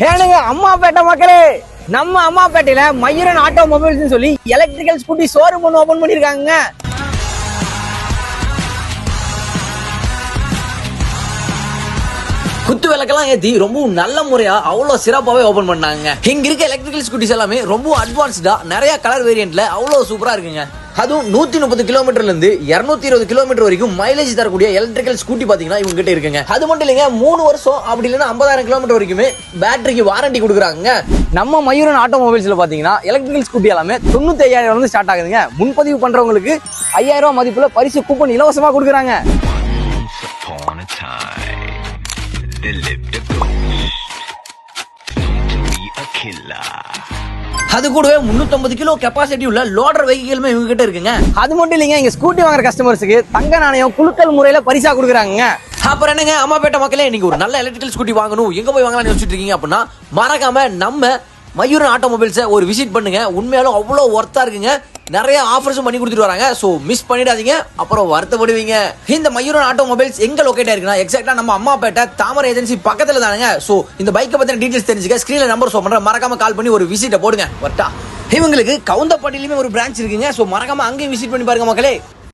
ஏனுங்க அம்மாப்பேட்டை மக்களே, நம்ம அம்மாப்பேட்டையில மயூரன் ஆட்டோமொபைல்ஸ் சொல்லி எலக்ட்ரிக்கல் ஸ்கூட்டி ஷோரூம் ஒன்று ஓபன் பண்ணிருக்காங்க. குத்து விளக்கெல்லாம் ஏத்தி ரொம்ப நல்ல முறையா அவ்வளவு சிறப்பாவே ஓபன் பண்ணாங்க. இங்க இருக்க எலக்ட்ரிக்கல் ஸ்கூட்டிஸ் எல்லாமே ரொம்ப அட்வான்ஸ்டா நிறைய கலர் வேரியன்ட்ல அவ்வளவு சூப்பரா இருக்குங்க. அதுவும் 130 கிலோமீட்டர்ல இருந்து 220 கிலோமீட்டர் வரைக்கும் மைலேஜ் தரக்கூடிய எலக்ட்ரிக்கல் ஸ்கூட்டி பாத்தீங்கன்னா இவங்க கிட்ட இருக்குங்க. அது மட்டும் இல்லைங்க, 3 வருஷம் அப்படி இல்லைன்னா 50,000 கிலோமீட்டர் வரைக்குமே பேட்டரிக்கு வாரண்டி கொடுக்குறாங்க. நம்ம மயூரன் ஆட்டோமொபைல்ஸ்ல பாத்தீங்கன்னா எலக்ட்ரிக்கல் ஸ்கூட்டி எல்லாமே 95,000 வந்து ஸ்டார்ட் ஆகுதுங்க. முன்பதிவு பண்றவங்களுக்கு 5,000 ரூபாய் மதிப்புல பரிசு கூப்பன் இலவசமா கொடுக்குறாங்க. அது கூடவே 350 கிலோ கெப்பாசிட்டி உள்ள லோடர் வெஹிக்கிளுமே இவங்க கிட்ட இருக்குங்க. அது மட்டும் இல்லைங்க, இங்க ஸ்கூட்டி வாங்குற கஸ்டமர்ஸுக்கு தங்க நாணயம் குலுக்கல் முறையில பரிசா கொடுக்குறாங்க. அப்புறம் என்னங்க, அம்மாப்பேட்டை மக்களே, நீங்க ஒரு நல்ல எலக்ட்ரிக்கல் ஸ்கூட்டி வாங்கணும், எங்க போய் வாங்கலாம்னு யோசிச்சுட்டு இருக்கீங்க அப்படின்னா மறக்காம நம்ம மயூரன் ஆட்டோமொபைல்ஸை ஒரு விசிட் பண்ணுங்க. உண்மையாலும் அவ்வளோ ஒர்த்தா இருக்குங்க. நிறைய ஆஃபர்ஸும் பண்ணி கொடுத்துட்டு வராங்க. ஸோ மிஸ் பண்ணிடாதீங்க, அப்புறம் வருத்தப்படுவீங்க. இந்த மயூரன் ஆட்டோமொபைல்ஸ் எங்க லொக்கேட் ஆயிருக்குன்னா எக்ஸாக்டா நம்ம அம்மாப்பேட்டை தாமரை ஏஜென்சி பக்கத்துல தானுங்க. ஸோ இந்த பைக்கை பத்தின டீடைல்ஸ் தெரிஞ்சுக்க ஸ்கிரீன்ல நம்பர் ஷோ பண்றேன், மறக்காம கால் பண்ணி ஒரு விசிட்டை போடுங்க. வரட்டா. இவங்களுக்கு கவுந்தப்பாட்டிலுமே ஒரு பிரான்ச் இருக்குங்க. ஸோ மறக்காம அங்கேயும் விசிட் பண்ணி பாருங்க மக்களே.